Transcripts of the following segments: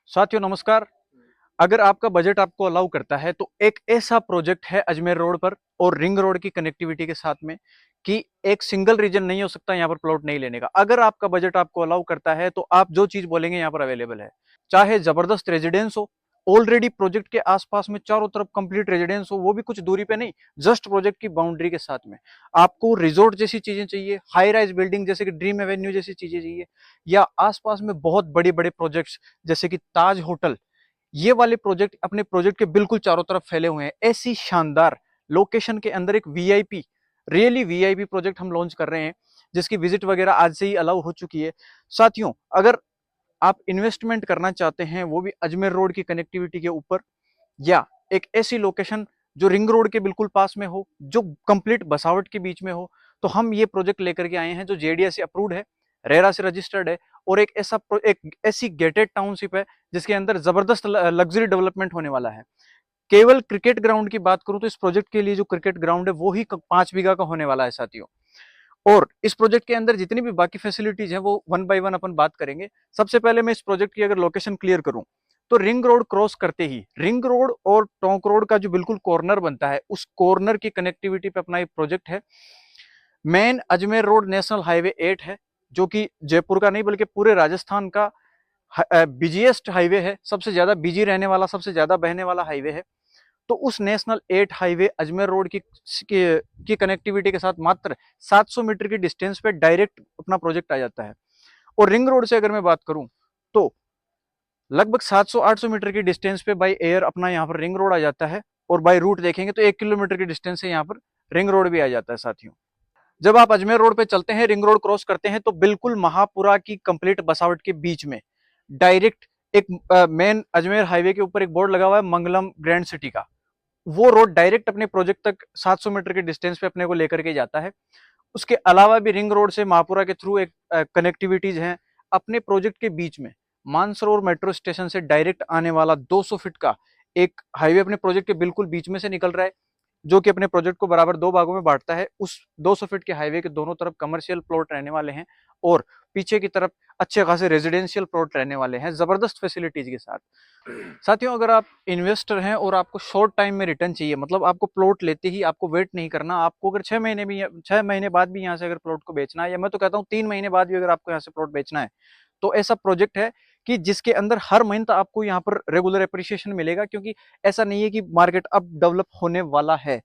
साथियों नमस्कार। अगर आपका बजट आपको अलाउ करता है तो एक ऐसा प्रोजेक्ट है अजमेर रोड पर और रिंग रोड की कनेक्टिविटी के साथ में कि एक सिंगल रीजन नहीं हो सकता यहाँ पर प्लॉट नहीं लेने का। अगर आपका बजट आपको अलाउ करता है तो आप जो चीज बोलेंगे यहाँ पर अवेलेबल है। चाहे जबरदस्त रेजिडेंस हो, ऑलरेडी प्रोजेक्ट के आसपास में चारों तरफ कंप्लीट रेजिडेंस हो, वो भी कुछ दूरी पे नहीं, जस्ट प्रोजेक्ट की बाउंड्री के साथ में। आपको रिजॉर्ट जैसी चीजें चाहिए, हाई राइज बिल्डिंग जैसे कि ड्रीम एवेन्यू जैसी चीजें चाहिए, या आसपास में बहुत बड़े बड़े प्रोजेक्ट्स जैसे कि ताज होटल, ये वाले प्रोजेक्ट अपने प्रोजेक्ट के बिल्कुल चारों तरफ फैले हुए हैं। ऐसी शानदार लोकेशन के अंदर एक वीआईपी, रियली वीआईपी प्रोजेक्ट हम लॉन्च कर रहे हैं, जिसकी विजिट वगैरह आज से ही अलाउ हो चुकी है। साथियों, अगर आप इन्वेस्टमेंट करना चाहते हैं वो भी अजमेर रोड की कनेक्टिविटी के ऊपर, या एक ऐसी लोकेशन जो रिंग रोड के बिल्कुल पास में हो, जो कंप्लीट बसावट के बीच में हो, तो हम ये प्रोजेक्ट लेकर के आए हैं जो जेडीए से अप्रूव्ड है, रेरा से रजिस्टर्ड है, और एक ऐसी गेटेड टाउनशिप है जिसके अंदर जबरदस्त लग्जरी डेवलपमेंट होने वाला है। केवल क्रिकेट ग्राउंड की बात करूं तो इस प्रोजेक्ट के लिए जो क्रिकेट ग्राउंड है वो ही 5 बीघा का होने वाला है साथियों। और इस प्रोजेक्ट के अंदर जितनी भी बाकी फैसिलिटीज हैं वो वन बाय वन अपन बात करेंगे। सबसे पहले मैं इस प्रोजेक्ट की अगर लोकेशन क्लियर करूं तो रिंग रोड क्रॉस करते ही रिंग रोड और टोंक रोड का जो बिल्कुल कॉर्नर बनता है, उस कॉर्नर की कनेक्टिविटी पे अपना ये प्रोजेक्ट है। Main Ajmer road national highway 8 है, जो कि जयपुर का नहीं बल्कि पूरे राजस्थान का बिजीएस्ट हाईवे है, सबसे ज्यादा बिजी रहने वाला, सबसे ज्यादा बहने वाला हाईवे है। तो उस नेशनल 8 हाईवे अजमेर रोड की कनेक्टिविटी के साथ मात्र 700 मीटर की डिस्टेंस पे डायरेक्ट अपना प्रोजेक्ट आ जाता है। और रिंग रोड से अगर मैं बात करूं तो लगभग 700-800 मीटर की डिस्टेंस पे बाय एयर अपना यहाँ पर रिंग रोड आ जाता है, और बाय रूट देखेंगे तो 1 किलोमीटर की डिस्टेंस से यहाँ पर रिंग रोड भी आ जाता है साथियों। जब आप अजमेर रोड पे चलते हैं, रिंग रोड क्रॉस करते हैं, तो बिल्कुल महापुरा की कंप्लीट बसावट के बीच में डायरेक्ट एक मेन अजमेर हाईवे के ऊपर एक बोर्ड लगा हुआ है मंगलम ग्रैंड सिटी का। वो रोड डायरेक्ट अपने प्रोजेक्ट तक 700 मीटर के डिस्टेंस पे अपने को लेकर के जाता है। उसके अलावा भी रिंग रोड से महापुरा के थ्रू एक कनेक्टिविटीज हैं अपने प्रोजेक्ट के बीच में। मानसरोवर मेट्रो स्टेशन से डायरेक्ट आने वाला 200 फीट का एक हाईवे अपने प्रोजेक्ट के बिल्कुल बीच में से निकल रहा है, जो कि अपने प्रोजेक्ट को बराबर दो भागों में बांटता है। उस 200 फीट के हाईवे के दोनों तरफ कमर्शियल प्लॉट रहने वाले हैं, और पीछे की तरफ अच्छे खासे रेजिडेंशियल प्लॉट रहने वाले हैं, जबरदस्त फैसिलिटीज के साथ। साथियों, अगर आप इन्वेस्टर हैं और आपको शॉर्ट टाइम में रिटर्न चाहिए, मतलब आपको प्लॉट लेते ही आपको वेट नहीं करना, आपको अगर 6 महीने बाद भी यहाँ से अगर प्लॉट को बेचना है, या मैं तो कहता हूँ 3 महीने बाद भी अगर आपको यहाँ से प्लॉट बेचना है, तो ऐसा प्रोजेक्ट है कि जिसके अंदर हर मंथ आपको यहाँ पर रेगुलर एप्रिसिएशन मिलेगा। क्योंकि ऐसा नहीं है कि मार्केट अब डेवलप होने वाला है,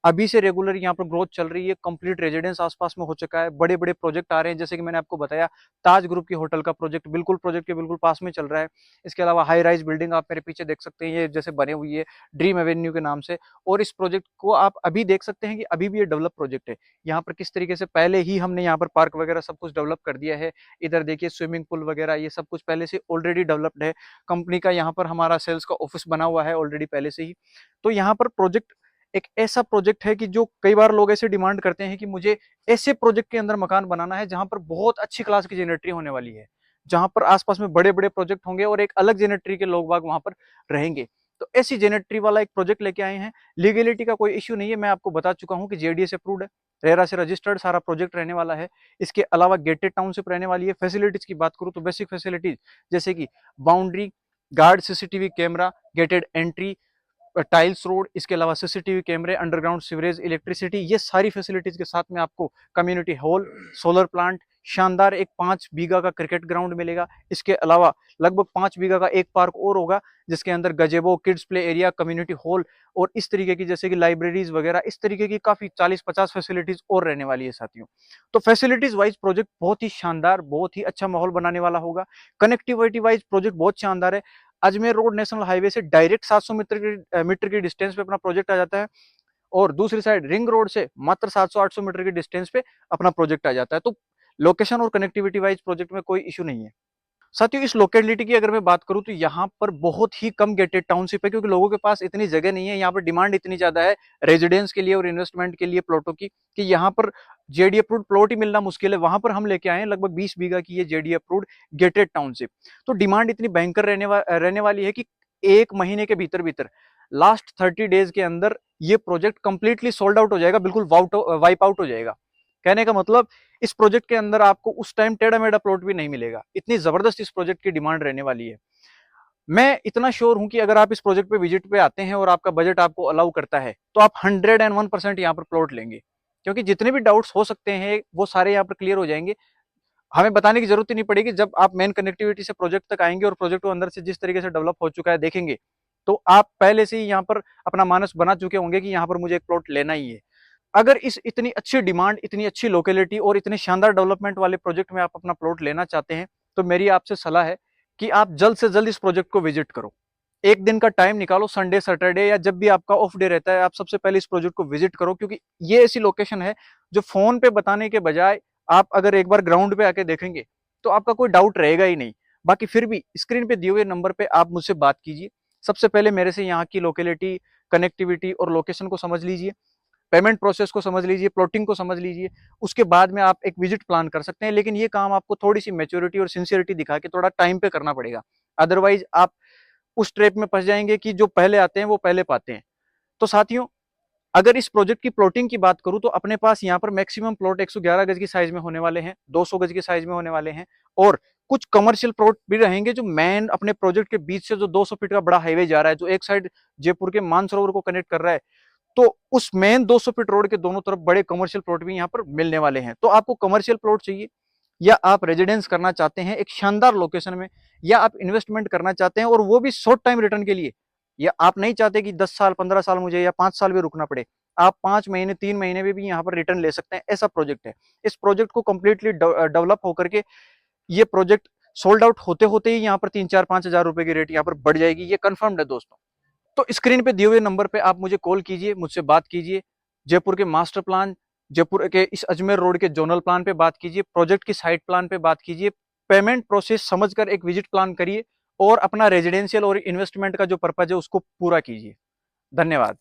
अभी से रेगुलर यहाँ पर ग्रोथ चल रही है। कंप्लीट रेजिडेंस आसपास में हो चुका है, बड़े बड़े प्रोजेक्ट आ रहे हैं, जैसे कि मैंने आपको बताया ताज ग्रुप की होटल का प्रोजेक्ट बिल्कुल प्रोजेक्ट के बिल्कुल पास में चल रहा है। इसके अलावा हाई राइज बिल्डिंग आप मेरे पीछे देख सकते हैं, ये जैसे बने हुई है ड्रीम एवेन्यू के नाम से। और इस प्रोजेक्ट को आप अभी देख सकते हैं कि अभी भी ये डेवलप प्रोजेक्ट है। यहाँ पर किस तरीके से पहले ही हमने यहाँ पर पार्क वगैरह सब कुछ डेवलप कर दिया है। इधर देखिए स्विमिंग पूल वगैरह ये सब कुछ पहले से ऑलरेडी डेवलप्ड है। कंपनी का यहाँ पर हमारा सेल्स का ऑफिस बना हुआ है ऑलरेडी पहले से ही। तो यहाँ पर प्रोजेक्ट एक ऐसा प्रोजेक्ट है कि जो कई बार लोग ऐसे डिमांड करते हैं कि मुझे ऐसे प्रोजेक्ट के अंदर मकान बनाना है जहां पर बहुत अच्छी क्लास की जेनेटरी होने वाली है, जहां पर आसपास में बड़े बड़े प्रोजेक्ट होंगे और एक अलग जेनेटरी के लोग बाग वहां पर रहेंगे। तो ऐसी जेनेटरी वाला एक प्रोजेक्ट लेके आए हैं। लीगलिटी का कोई इश्यू नहीं है, मैं आपको बता चुका हूं कि जेडीए से अप्रूव्ड है, रेरा से रजिस्टर्ड सारा प्रोजेक्ट रहने वाला है। इसके अलावा गेटेड टाउनशिप रहने वाली है। फैसिलिटीज की बात करूं तो बेसिक फैसिलिटीज जैसे कि boundary, guard, CCTV camera, gated entry, tiles road, इसके अलावा सीसीटीवी कैमरे, अंडरग्राउंड सीवरेज, इलेक्ट्रिसिटी, ये सारी फैसिलिटीज के साथ में आपको कम्युनिटी हॉल, सोलर प्लांट, शानदार एक 5 बीघा का क्रिकेट ग्राउंड मिलेगा। इसके अलावा लगभग 5 बीघा का एक पार्क और होगा, जिसके अंदर गजेबो, kids play area, community hall और इस तरीके की जैसे कि लाइब्रेरीज वगैरह, इस तरीके की काफी 40-50 फैसिलिटीज और रहने वाली है साथियों। तो फैसिलिटीज वाइज प्रोजेक्ट बहुत ही शानदार, बहुत ही अच्छा माहौल बनाने वाला होगा। कनेक्टिविटी वाइज प्रोजेक्ट बहुत शानदार है। अजमेर रोड नेशनल हाईवे से डायरेक्ट 700 मीटर की डिस्टेंस पे अपना प्रोजेक्ट आ जाता है, और दूसरी साइड रिंग रोड से मात्र 700-800 मीटर की डिस्टेंस पे अपना प्रोजेक्ट आ जाता है। तो लोकेशन और कनेक्टिविटी वाइज प्रोजेक्ट में कोई इशू नहीं है। साथियों, इस लोकेलिटी की अगर मैं बात करूं तो यहाँ पर बहुत ही कम गेटेड टाउनशिप है, क्योंकि लोगों के पास इतनी जगह नहीं है। यहाँ पर डिमांड इतनी ज्यादा है रेजिडेंस के लिए और इन्वेस्टमेंट के लिए प्लॉटों की, कि यहाँ पर जेडी अप्रूव्ड प्लॉट ही मिलना मुश्किल है। वहां पर हम लेके आए हैं लगभग 20 बीघा की ये जेडी अप्रूव्ड गेटेड टाउनशिप। तो डिमांड इतनी भयंकर रहने वाली है कि 1 महीने के भीतर भीतर, लास्ट 30 डेज के अंदर ये प्रोजेक्ट कंप्लीटली सोल्ड आउट हो जाएगा, बिल्कुल वाइप आउट हो जाएगा। कहने का मतलब, इस प्रोजेक्ट के अंदर आपको उस टाइम टेढ़ा मेढ़ा प्लॉट भी नहीं मिलेगा, इतनी जबरदस्त इस प्रोजेक्ट की डिमांड रहने वाली है। मैं इतना श्योर हूं कि अगर आप इस प्रोजेक्ट पे विजिट पे आते हैं और आपका बजट आपको अलाउ करता है तो आप 101% यहाँ पर प्लॉट लेंगे, क्योंकि जितने भी डाउट्स हो सकते हैं वो सारे यहाँ पर क्लियर हो जाएंगे। हमें बताने की जरूरत ही नहीं पड़ेगी। जब आप मेन कनेक्टिविटी से प्रोजेक्ट तक आएंगे और प्रोजेक्ट को अंदर से जिस तरीके से डेवलप हो चुका है देखेंगे, तो आप पहले से ही यहाँ पर अपना मानस बना चुके होंगे कि यहाँ पर मुझे एक प्लॉट लेना ही है। अगर इस इतनी अच्छी डिमांड, इतनी अच्छी लोकेलिटी और इतने शानदार डेवलपमेंट वाले प्रोजेक्ट में आप अपना प्लॉट लेना चाहते हैं, तो मेरी आपसे सलाह है कि आप जल्द से जल्द इस प्रोजेक्ट को विजिट करो। एक दिन का टाइम निकालो, संडे सैटरडे या जब भी आपका ऑफ डे रहता है, आप सबसे पहले इस प्रोजेक्ट को विजिट करो, क्योंकि ये ऐसी लोकेशन है जो फोन पे बताने के बजाय आप अगर एक बार ग्राउंड पे आके देखेंगे तो आपका कोई डाउट रहेगा ही नहीं। बाकी फिर भी स्क्रीन पे दिए हुए नंबर पे आप मुझसे बात कीजिए। सबसे पहले मेरे से यहाँ की लोकेलिटी, कनेक्टिविटी और लोकेशन को समझ लीजिए, पेमेंट प्रोसेस को समझ लीजिए, प्लॉटिंग को समझ लीजिए। उसके बाद में आप एक विजिट प्लान कर सकते हैं, लेकिन ये काम आपको थोड़ी सी मैच्योरिटी और सिंसियरिटी दिखा के थोड़ा टाइम पे करना पड़ेगा। अदरवाइज आप उस ट्रैप में फंस जाएंगे कि जो पहले आते हैं वो पहले पाते हैं। तो साथियों, अगर इस प्रोजेक्ट की प्लॉटिंग की बात करूं तो अपने पास यहाँ पर मैक्सिमम प्लॉट 111 गज की साइज में होने वाले हैं, 200 गज की साइज में होने वाले हैं, और कुछ कमर्शियल प्लॉट भी रहेंगे जो मेन अपने प्रोजेक्ट के बीच से जो 200 फीट का बड़ा हाईवे जा रहा है, जो एक साइड जयपुर के मानसरोवर को कनेक्ट कर रहा है, तो उस मेन 200 फीट रोड के दोनों तरफ बड़े कमर्शियल प्लॉट भी यहाँ पर मिलने वाले हैं। तो आपको कमर्शियल प्लॉट चाहिए, या आप रेजिडेंस करना चाहते हैं एक शानदार लोकेशन में, या आप इन्वेस्टमेंट करना चाहते हैं और वो भी शॉर्ट टाइम रिटर्न के लिए, या आप नहीं चाहते कि 10 साल 15 साल मुझे या 5 साल भी रुकना पड़े, आप 5 महीने 3 महीने में भी यहाँ पर रिटर्न ले सकते हैं, ऐसा प्रोजेक्ट है। इस प्रोजेक्ट को कंप्लीटली डेवलप होकर के ये प्रोजेक्ट सोल्ड आउट होते होते ही यहाँ पर 3-4-5 हजार रुपए की रेट यहाँ पर बढ़ जाएगी, ये कंफर्म्ड है दोस्तों। तो स्क्रीन पे दिए हुए नंबर पे आप मुझे कॉल कीजिए, मुझसे बात कीजिए, जयपुर के मास्टर प्लान, जयपुर के इस अजमेर रोड के जोनल प्लान पे बात कीजिए, प्रोजेक्ट की साइट प्लान पे बात कीजिए, पेमेंट प्रोसेस समझकर एक विजिट प्लान करिए और अपना रेजिडेंशियल और इन्वेस्टमेंट का जो पर्पज है उसको पूरा कीजिए। धन्यवाद।